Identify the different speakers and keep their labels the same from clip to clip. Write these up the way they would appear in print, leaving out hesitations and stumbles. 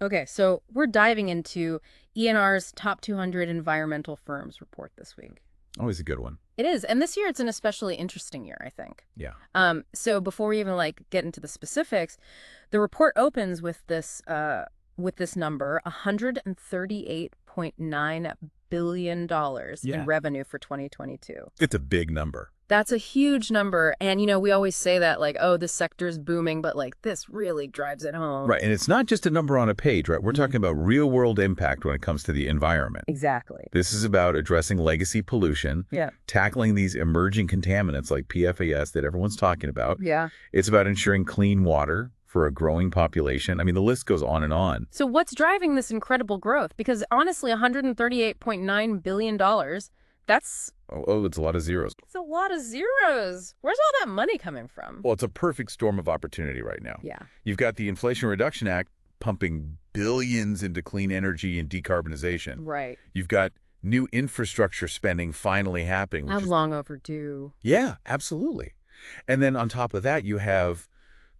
Speaker 1: Okay, so we're diving into ENR's top 200 environmental firms report this week.
Speaker 2: Always a good one.
Speaker 1: It is, and this year it's an especially interesting year, I think.
Speaker 2: Yeah.
Speaker 1: So before we even get into the specifics, the report opens with this number, $138.9 billion in
Speaker 2: Yeah.
Speaker 1: revenue for 2022.
Speaker 2: It's a big number.
Speaker 1: That's a huge number, and we always say that oh, this sector's booming, but this really drives it home.
Speaker 2: Right. And it's not just a number on a page, right? We're
Speaker 1: Mhm.
Speaker 2: talking about real world impact when it comes to the environment.
Speaker 1: Exactly.
Speaker 2: This is about addressing legacy pollution,
Speaker 1: Yeah.
Speaker 2: tackling these emerging contaminants like PFAS that everyone's talking about.
Speaker 1: Yeah.
Speaker 2: It's about ensuring clean water for a growing population. I mean, the list goes on and on.
Speaker 1: So what's driving this incredible growth? Because honestly, $138.9 billion,
Speaker 2: It's a lot of zeros.
Speaker 1: it's a lot of zeros. Where's all that money coming from?
Speaker 2: Well, it's a perfect storm of opportunity right now.
Speaker 1: Yeah.
Speaker 2: You've got the Inflation Reduction Act pumping billions into clean energy and decarbonization.
Speaker 1: Right.
Speaker 2: You've got new infrastructure spending finally happening.
Speaker 1: How long overdue?
Speaker 2: Yeah, absolutely. And then on top of that, you have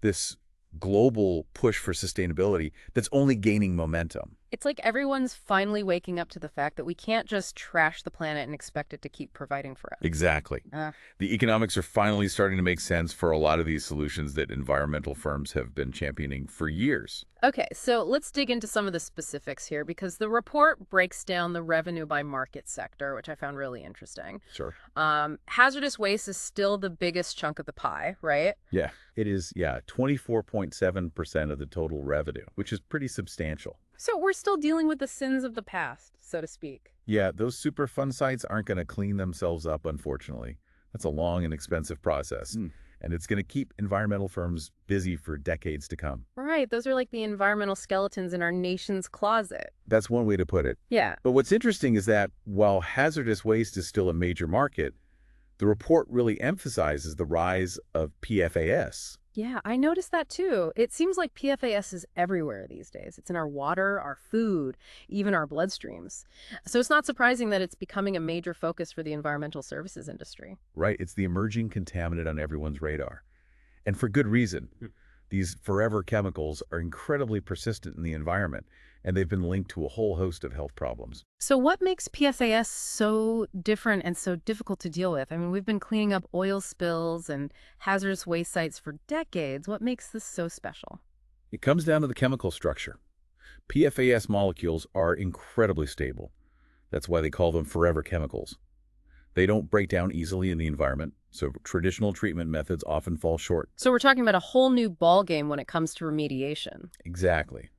Speaker 2: this global push for sustainability that's only gaining momentum.
Speaker 1: It's like everyone's finally waking up to the fact that we can't just trash the planet and expect it to keep providing for us.
Speaker 2: Exactly.
Speaker 1: Uh,
Speaker 2: The economics are finally starting to make sense for a lot of these solutions that environmental firms have been championing for years.
Speaker 1: Okay, so let's dig into some of the specifics here because the report breaks down the revenue by market sector, which I found really interesting.
Speaker 2: Sure.
Speaker 1: Hazardous waste is still the biggest chunk of the pie, right?
Speaker 2: Yeah, it is, 24.7% of the total revenue, which is pretty substantial.
Speaker 1: So we're still dealing with the sins of the past, so to speak.
Speaker 2: Yeah, those Superfund sites aren't going to clean themselves up, unfortunately. That's a long and expensive process, and it's going to keep environmental firms busy for decades to come.
Speaker 1: Right, those are like the environmental skeletons in our nation's closet.
Speaker 2: That's one way to put it.
Speaker 1: Yeah.
Speaker 2: But what's interesting is that while hazardous waste is still a major market, the report really emphasizes the rise of PFAS.
Speaker 1: Yeah, I noticed that too. It seems like PFAS is everywhere these days. It's in our water, our food, even our bloodstreams. So it's not surprising that it's becoming a major focus for the environmental services industry.
Speaker 2: Right? It's the emerging contaminant on everyone's radar. And for good reason. These forever chemicals are incredibly persistent in the environment, and they've been linked to a whole host of health problems.
Speaker 1: So what makes PFAS so different and so difficult to deal with? I mean, we've been cleaning up oil spills and hazardous waste sites for decades. What makes this so special?
Speaker 2: It comes down to the chemical structure. PFAS molecules are incredibly stable. That's why they call them forever chemicals. They don't break down easily in the environment, so traditional treatment methods often fall short.
Speaker 1: So we're talking about a whole new ballgame when it comes to remediation.
Speaker 2: Exactly.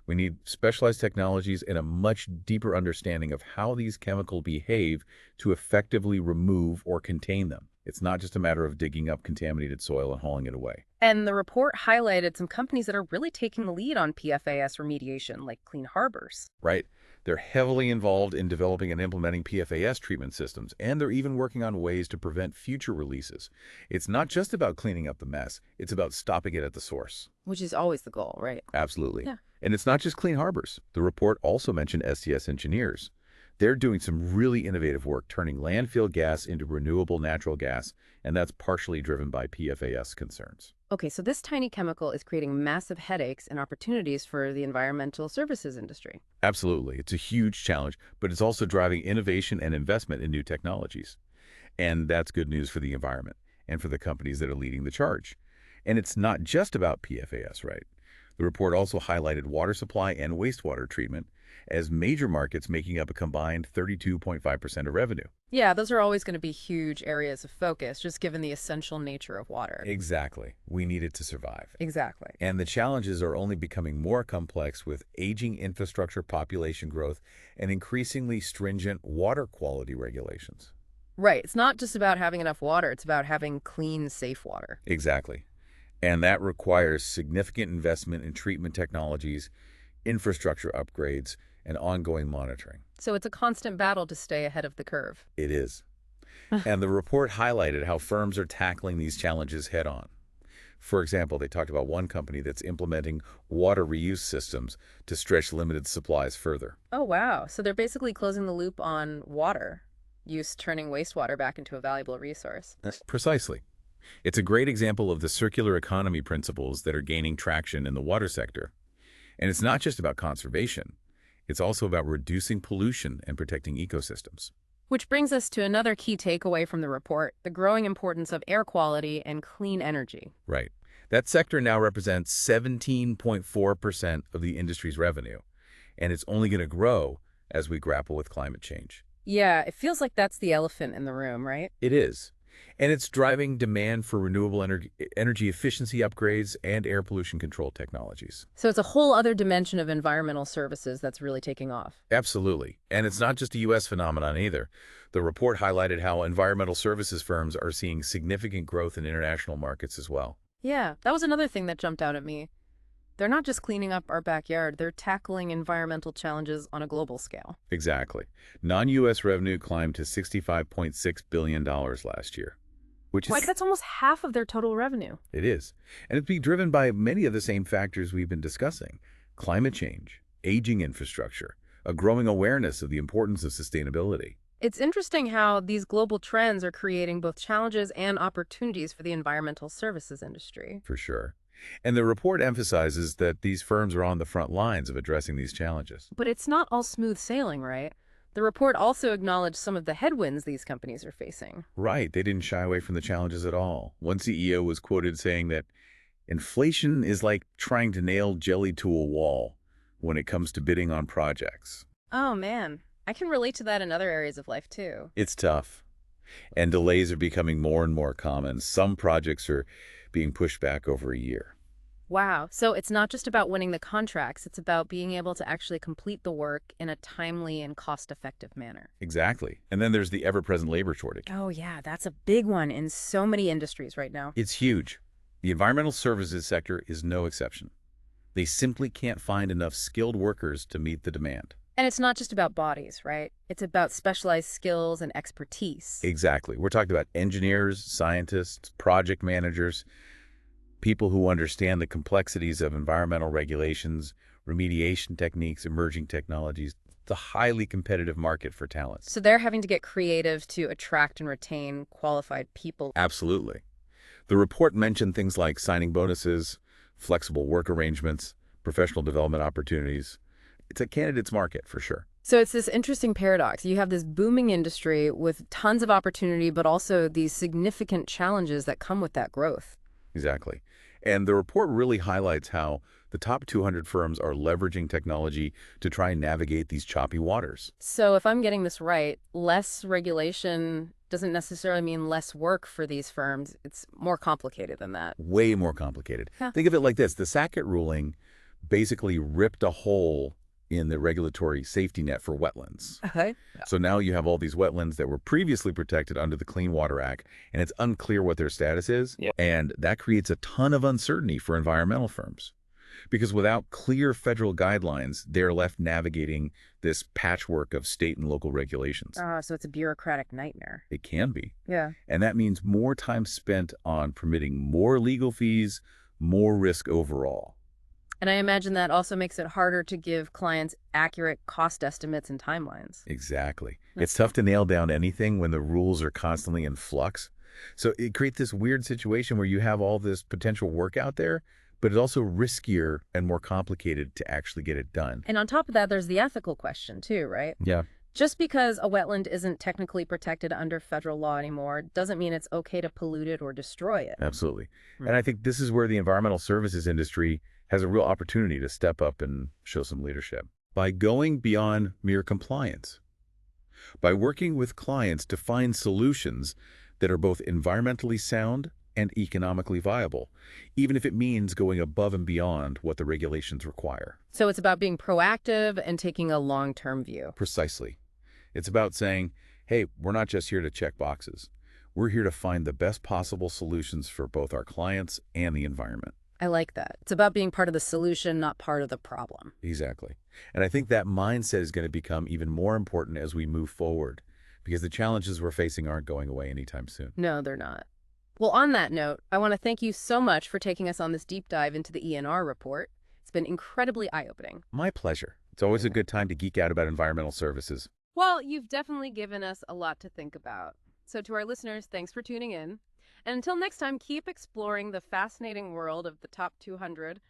Speaker 2: We need specialized technologies and a much deeper understanding of how these chemicals behave to effectively remove or contain them. It's not just a matter of digging up contaminated soil and hauling it away.
Speaker 1: And the report highlighted some companies that are really taking the lead on PFAS remediation, like Clean Harbors.
Speaker 2: Right? They're heavily involved in developing and implementing PFAS treatment systems, and they're even working on ways to prevent future releases. It's not just about cleaning up the mess, it's about stopping it at the source.
Speaker 1: Which is always the goal, right?
Speaker 2: Absolutely.
Speaker 1: Yeah.
Speaker 2: And it's not just Clean Harbors. The report also mentioned STS Engineers. They're doing some really innovative work turning landfill gas into renewable natural gas, and that's partially driven by PFAS concerns.
Speaker 1: Okay, so this tiny chemical is creating massive headaches and opportunities for the environmental services industry.
Speaker 2: Absolutely. It's a huge challenge, but it's also driving innovation and investment in new technologies. And that's good news for the environment and for the companies that are leading the charge. And it's not just about PFAS, right? The report also highlighted water supply and wastewater treatment as major markets making up a combined 32.5% of revenue.
Speaker 1: Yeah, those are always going to be huge areas of focus, just given the essential nature of water.
Speaker 2: Exactly. We need it to survive.
Speaker 1: Exactly.
Speaker 2: And the challenges are only becoming more complex with aging infrastructure, population growth, and increasingly stringent water quality regulations.
Speaker 1: Right. It's not just about having enough water. It's about having clean, safe water.
Speaker 2: Exactly. And that requires significant investment in treatment technologies, infrastructure upgrades, and ongoing monitoring.
Speaker 1: So it's a constant battle to stay ahead of the curve.
Speaker 2: It is. And the report highlighted how firms are tackling these challenges head on. For example, they talked about one company that's implementing water reuse systems to stretch limited supplies further.
Speaker 1: Oh, wow. So they're basically closing the loop on water use, turning wastewater back into a valuable resource.
Speaker 2: Precisely. It's a great example of the circular economy principles that are gaining traction in the water sector. And it's not just about conservation. It's also about reducing pollution and protecting ecosystems.
Speaker 1: Which brings us to another key takeaway from the report, the growing importance of air quality and clean energy.
Speaker 2: Right. That sector now represents 17.4% of the industry's revenue, and it's only going to grow as we grapple with climate change.
Speaker 1: Yeah, it feels like that's the elephant in the room, right?
Speaker 2: It is. And it's driving demand for renewable energy efficiency upgrades and air pollution control technologies.
Speaker 1: So it's a whole other dimension of environmental services that's really taking off.
Speaker 2: Absolutely. And it's not just a U.S. phenomenon either. The report highlighted how environmental services firms are seeing significant growth in international markets as well.
Speaker 1: Yeah, that was another thing that jumped out at me. They're not just cleaning up our backyard, they're tackling environmental challenges on a global scale.
Speaker 2: Exactly. Non-U.S. revenue climbed to $65.6 billion last year, which is...
Speaker 1: Like, that's almost half of their total revenue.
Speaker 2: It is. And it's being driven by many of the same factors we've been discussing. Climate change, aging infrastructure, a growing awareness of the importance of sustainability.
Speaker 1: It's interesting how these global trends are creating both challenges and opportunities for the environmental services industry.
Speaker 2: For sure. And the report emphasizes that these firms are on the front lines of addressing these challenges.
Speaker 1: But it's not all smooth sailing, right? The report also acknowledged some of the headwinds these companies are facing.
Speaker 2: Right, they didn't shy away from the challenges at all. One CEO was quoted saying that inflation is like trying to nail jelly to a wall when it comes to bidding on projects.
Speaker 1: Oh, man. I can relate to that in other areas of life, too.
Speaker 2: It's tough. And delays are becoming more and more common. Some projects are being pushed back over a year.
Speaker 1: Wow. So it's not just about winning the contracts, it's about being able to actually complete the work in a timely and cost-effective manner.
Speaker 2: Exactly. And then there's the ever-present labor shortage.
Speaker 1: Oh, yeah, that's a big one in so many industries right now.
Speaker 2: It's huge. The environmental services sector is no exception. They simply can't find enough skilled workers to meet the demand.
Speaker 1: And it's not just about bodies, right? It's about specialized skills and expertise.
Speaker 2: Exactly. We're talking about engineers, scientists, project managers, people who understand the complexities of environmental regulations, remediation techniques, emerging technologies. It's a highly competitive market for talent.
Speaker 1: So they're having to get creative to attract and retain qualified people.
Speaker 2: Absolutely. The report mentioned things like signing bonuses, flexible work arrangements, professional development opportunities. It's a candidate's market for sure.
Speaker 1: So it's this interesting paradox. You have this booming industry with tons of opportunity, but also these significant challenges that come with that growth.
Speaker 2: Exactly. And the report really highlights how the top 200 firms are leveraging technology to try and navigate these choppy waters.
Speaker 1: So if I'm getting this right, less regulation doesn't necessarily mean less work for these firms. It's more complicated than that.
Speaker 2: Way more complicated.
Speaker 1: Yeah.
Speaker 2: Think of it like this. The Sackett ruling basically ripped a hole in the regulatory safety net for wetlands.
Speaker 1: Okay.
Speaker 2: So now you have all these wetlands that were previously protected under the Clean Water Act, and it's unclear what their status is.
Speaker 3: Yep.
Speaker 2: And that creates a ton of uncertainty for environmental firms. Because without clear federal guidelines, they're left navigating this patchwork of state and local regulations.
Speaker 1: So it's a bureaucratic nightmare.
Speaker 2: It can be.
Speaker 1: Yeah.
Speaker 2: And that means more time spent on permitting more legal fees, more risk overall.
Speaker 1: And I imagine that also makes it harder to give clients accurate cost estimates and timelines.
Speaker 2: Exactly. It's tough to nail down anything when the rules are constantly in flux. So it creates this weird situation where you have all this potential work out there, but it's also riskier and more complicated to actually get it done.
Speaker 1: And on top of that, there's the ethical question too, right?
Speaker 2: Yeah.
Speaker 1: Just because a wetland isn't technically protected under federal law anymore doesn't mean it's okay to pollute it or destroy it.
Speaker 2: Absolutely. And I think this is where the environmental services industry has a real opportunity to step up and show some leadership by going beyond mere compliance, by working with clients to find solutions that are both environmentally sound and economically viable, even if it means going above and beyond what the regulations require.
Speaker 1: So it's about being proactive and taking a long-term view.
Speaker 2: Precisely. It's about saying, hey, we're not just here to check boxes. We're here to find the best possible solutions for both our clients and the environment.
Speaker 1: I like that. It's about being part of the solution, not part of the problem.
Speaker 2: Exactly. And I think that mindset is going to become even more important as we move forward, because the challenges we're facing aren't going away anytime soon.
Speaker 1: No, they're not. Well, on that note, I want to thank you so much for taking us on this deep dive into the ENR report. It's been incredibly eye-opening.
Speaker 2: My pleasure. It's always a good time to geek out about environmental services.
Speaker 1: Well, you've definitely given us a lot to think about. So to our listeners, thanks for tuning in. And until next time, keep exploring the fascinating world of the top 200